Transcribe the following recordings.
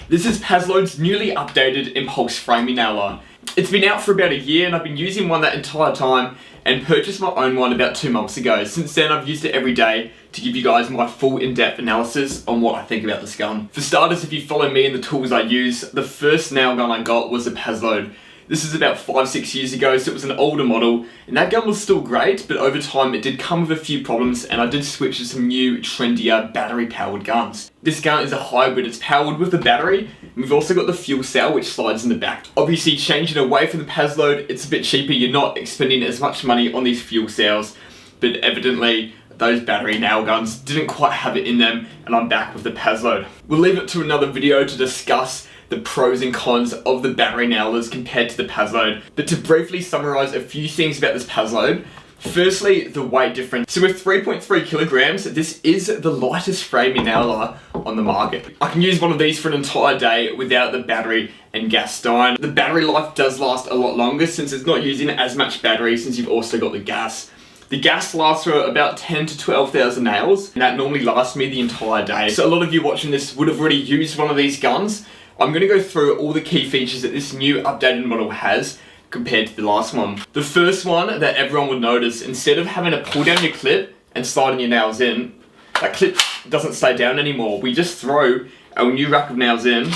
This is Paslode's newly updated impulse framing nailer. It's been out for about a year and I've been using one that entire time and purchased my own one about 2 months ago. Since then I've used it every day to give you guys my full in-depth analysis on what I think about this gun. For starters, if you follow me and the tools I use, the first nail gun I got was a Paslode. This is about 5-6 years ago, so it was an older model, and that gun was still great, but over time it did come with a few problems, and I did switch to some new, trendier, battery-powered guns. This gun is a hybrid, it's powered with the battery, and we've also got the fuel cell which slides in the back. Obviously, changing away from the Paslode, it's a bit cheaper, you're not expending as much money on these fuel cells, but evidently, those battery nail guns didn't quite have it in them, and I'm back with the Paslode. We'll leave it to another video to discuss the pros and cons of the battery nailers compared to the Paslode. But to briefly summarise a few things about this Paslode, firstly, the weight difference. So with 3.3 kilograms, this is the lightest framing nailer on the market. I can use one of these for an entire day without the battery and gas dying. The battery life does last a lot longer since it's not using as much battery since you've also got the gas. The gas lasts for about 10 to 12,000 nails, and that normally lasts me the entire day. So a lot of you watching this would have already used one of these guns. I'm going to go through all the key features that this new updated model has compared to the last one. The first one that everyone would notice, instead of having to pull down your clip and sliding your nails in, that clip doesn't stay down anymore. We just throw our new rack of nails in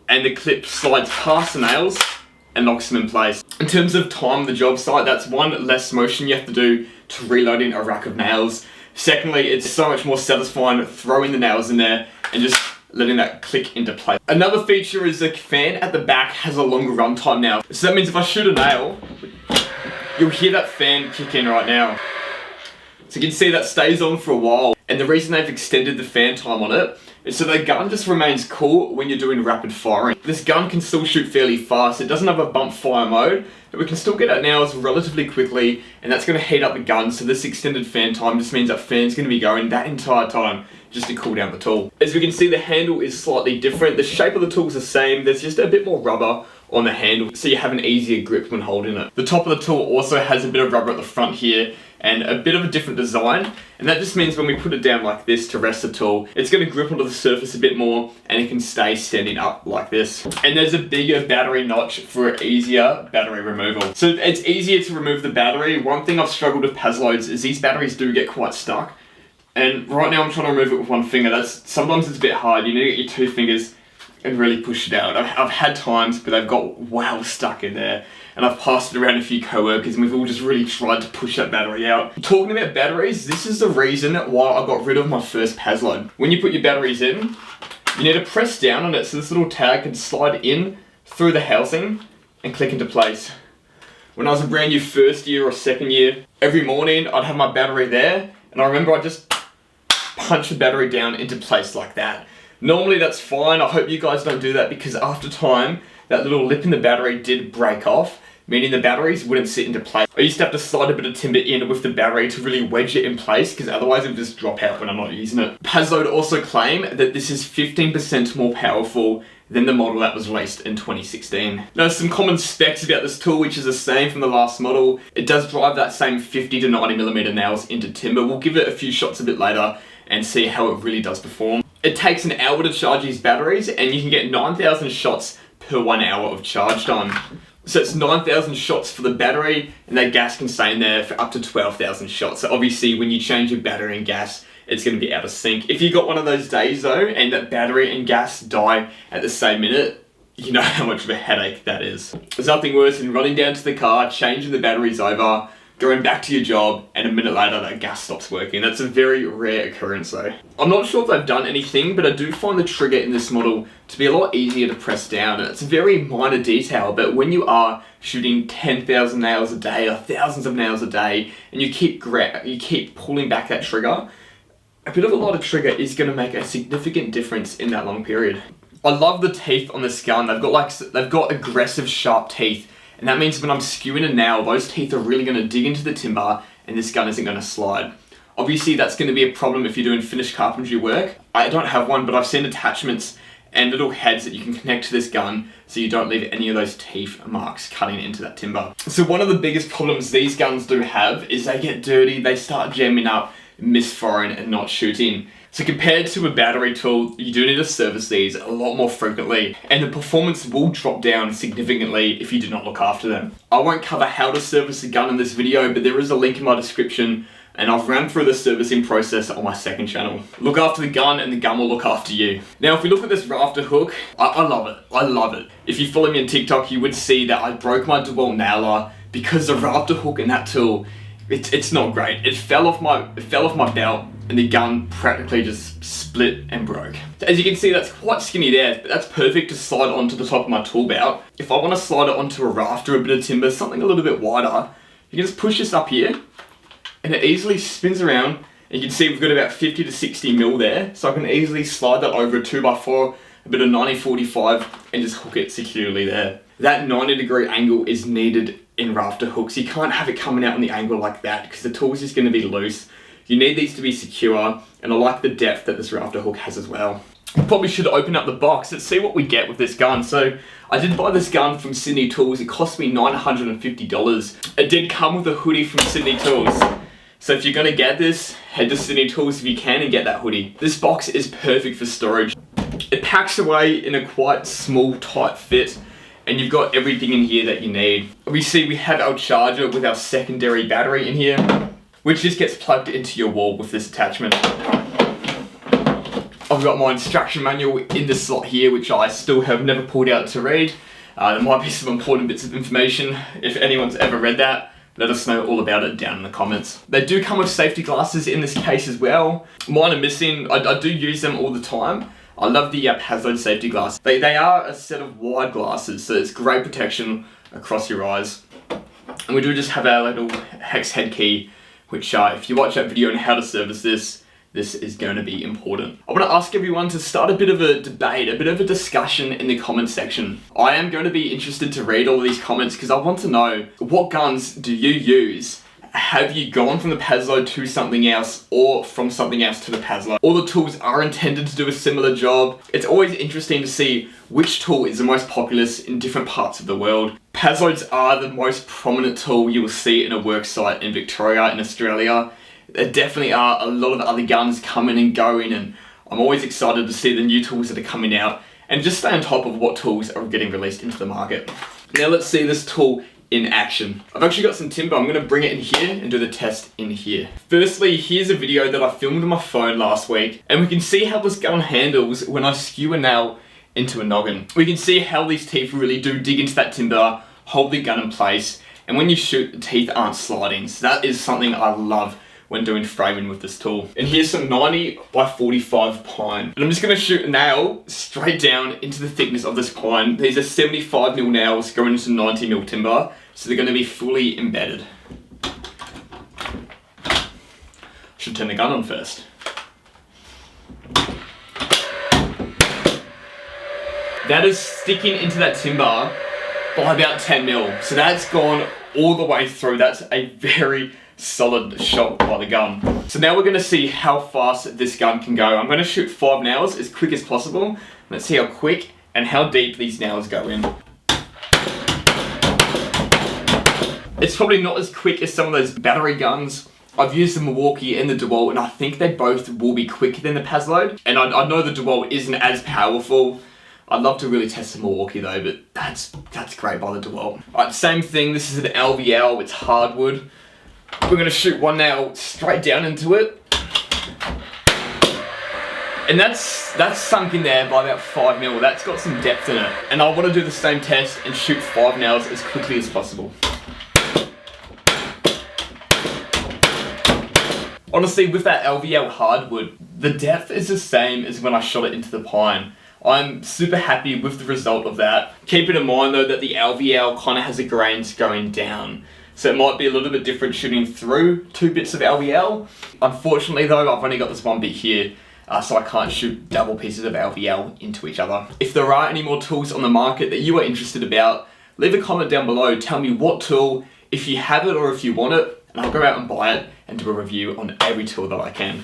and the clip slides past the nails and locks them in place. In terms of time on the job site, that's one less motion you have to do to reloading a rack of nails. Secondly, it's so much more satisfying throwing the nails in there and just letting that click into place. Another feature is the fan at the back has a longer runtime now. So that means if I shoot a nail, you'll hear that fan kick in right now. So you can see that stays on for a while. And the reason they've extended the fan time on it is so the gun just remains cool when you're doing rapid firing. This gun can still shoot fairly fast. It doesn't have a bump fire mode, but we can still get out nails relatively quickly, and that's going to heat up the gun. So this extended fan time just means that fan's going to be going that entire time just to cool down the tool. As we can see, the handle is slightly different. The shape of the tool is the same. There's just a bit more rubber on the handle, so you have an easier grip when holding it. The top of the tool also has a bit of rubber at the front here and a bit of a different design, and that just means when we put it down like this to rest the tool, it's going to grip onto the surface a bit more and it can stay standing up like this. And there's a bigger battery notch for easier battery removal. So it's easier to remove the battery. One thing I've struggled with Paslodes is these batteries do get quite stuck, and right now I'm trying to remove it with one finger. Sometimes it's a bit hard. You need to get your 2 fingers and really push it out. I've had times where they've got well stuck in there, and I've passed it around a few co-workers and we've all just really tried to push that battery out. Talking about batteries, this is the reason why I got rid of my first Paslode. When you put your batteries in, you need to press down on it so this little tag can slide in through the housing and click into place. When I was in brand new first year or second year, every morning I'd have my battery there, and I remember I'd just punch the battery down into place like that. Normally that's fine. I hope you guys don't do that, because after time, that little lip in the battery did break off, meaning the batteries wouldn't sit into place. I used to have to slide a bit of timber in with the battery to really wedge it in place, because otherwise it would just drop out when I'm not using it. Paslode also claim that this is 15% more powerful than the model that was released in 2016. Now, some common specs about this tool, which is the same from the last model. It does drive that same 50 to 90mm nails into timber. We'll give it a few shots a bit later and see how it really does perform. It takes an hour to charge these batteries, and you can get 9,000 shots per 1 hour of charge time. So it's 9,000 shots for the battery, and that gas can stay in there for up to 12,000 shots. So obviously when you change your battery and gas, it's going to be out of sync. If you got one of those days though, and that battery and gas die at the same minute, you know how much of a headache that is. There's nothing worse than running down to the car, changing the batteries over, going back to your job, and a minute later that gas stops working. That's a very rare occurrence though. I'm not sure if they've done anything, but I do find the trigger in this model to be a lot easier to press down. And it's a very minor detail, but when you are shooting 10,000 nails a day or thousands of nails a day, and you keep pulling back that trigger, a bit of a lighter trigger is going to make a significant difference in that long period. I love the teeth on this gun. They've got aggressive sharp teeth. And that means when I'm skewing a nail, those teeth are really going to dig into the timber and this gun isn't going to slide. Obviously that's going to be a problem if you're doing finished carpentry work. I don't have one, but I've seen attachments and little heads that you can connect to this gun so you don't leave any of those teeth marks cutting into that timber. So one of the biggest problems these guns do have is they get dirty, they start jamming up, misfiring and not shooting. So compared to a battery tool, you do need to service these a lot more frequently, and the performance will drop down significantly if you do not look after them. I won't cover how to service a gun in this video, but there is a link in my description, and I've ran through the servicing process on my second channel. Look after the gun and the gun will look after you. Now if we look at this Rafter Hook, I love it. I love it. If you follow me on TikTok, you would see that I broke my DeWalt nailer because the Rafter Hook in that tool, it's not great. It fell off my belt and the gun practically just split and broke. So as you can see, that's quite skinny there, but that's perfect to slide onto the top of my tool belt. If I want to slide it onto a rafter, a bit of timber, something a little bit wider, you can just push this up here and it easily spins around. And you can see we've got about 50 to 60 mil there, so I can easily slide that over a 2x4, a bit of 90-45, and just hook it securely there. That 90-degree angle is needed in Rafter hooks. You can't have it coming out on the angle like that because the tool is just going to be loose. You need these to be secure, and I like the depth that this Rafter hook has as well. I probably should open up the box. Let's see what we get with this gun. So I did buy this gun from Sydney Tools. It cost me $950. It did come with a hoodie from Sydney Tools. So if you're going to get this, head to Sydney Tools if you can and get that hoodie. This box is perfect for storage. It packs away in a quite small, tight fit, and you've got everything in here that you need. We have our charger with our secondary battery in here, which just gets plugged into your wall with this attachment. I've got my instruction manual in the slot here, which I still have never pulled out to read. There might be some important bits of information. If anyone's ever read that, let us know all about it down in the comments. They do come with safety glasses in this case as well. Mine are missing. I do use them all the time. I love the Paslode safety glasses. They are a set of wide glasses, so it's great protection across your eyes. And we do just have our little hex head key, which if you watch that video on how to service this is going to be important. I want to ask everyone to start a bit of a debate, a bit of a discussion in the comments section. I am going to be interested to read all of these comments because I want to know, what guns do you use? Have you gone from the Paslode to something else, or from something else to the Paslode? All the tools are intended to do a similar job. It's always interesting to see which tool is the most populous in different parts of the world. Paslodes are the most prominent tool you will see in a work site in Victoria, in Australia. There definitely are a lot of other guns coming and going, and I'm always excited to see the new tools that are coming out and just stay on top of what tools are getting released into the market. Now let's see this tool in action. I've actually got some timber. I'm going to bring it in here and do the test in here. Firstly, here's a video that I filmed on my phone last week, and we can see how this gun handles when I skew a nail into a noggin. We can see how these teeth really do dig into that timber, hold the gun in place, and when you shoot, the teeth aren't sliding. So that is something I love when doing framing with this tool. And here's some 90x45 pine. And I'm just going to shoot a nail straight down into the thickness of this pine. These are 75mm nails going into 90mm timber, so they're going to be fully embedded. Should turn the gun on first. That is sticking into that timber by about 10mm. So that's gone all the way through. That's a very solid shot by the gun. So now we're going to see how fast this gun can go. I'm going to shoot 5 nails as quick as possible. Let's see how quick and how deep these nails go in. It's probably not as quick as some of those battery guns. I've used the Milwaukee and the DeWalt, and I think they both will be quicker than the Paslode. And I know the DeWalt isn't as powerful. I'd love to really test the Milwaukee though, but that's great by the DeWalt. Alright, same thing. This is an LVL. It's hardwood. We're going to shoot one nail straight down into it. And that's sunk in there by about 5mm. That's got some depth in it. And I want to do the same test and shoot 5 nails as quickly as possible. Honestly, with that LVL hardwood, the depth is the same as when I shot it into the pine. I'm super happy with the result of that. Keeping in mind though that the LVL kind of has the grains going down. So it might be a little bit different shooting through 2 bits of LVL. Unfortunately though, I've only got this one bit here, so I can't shoot double pieces of LVL into each other. If there are any more tools on the market that you are interested about, leave a comment down below. Tell me what tool, if you have it or if you want it, and I'll go out and buy it and do a review on every tool that I can.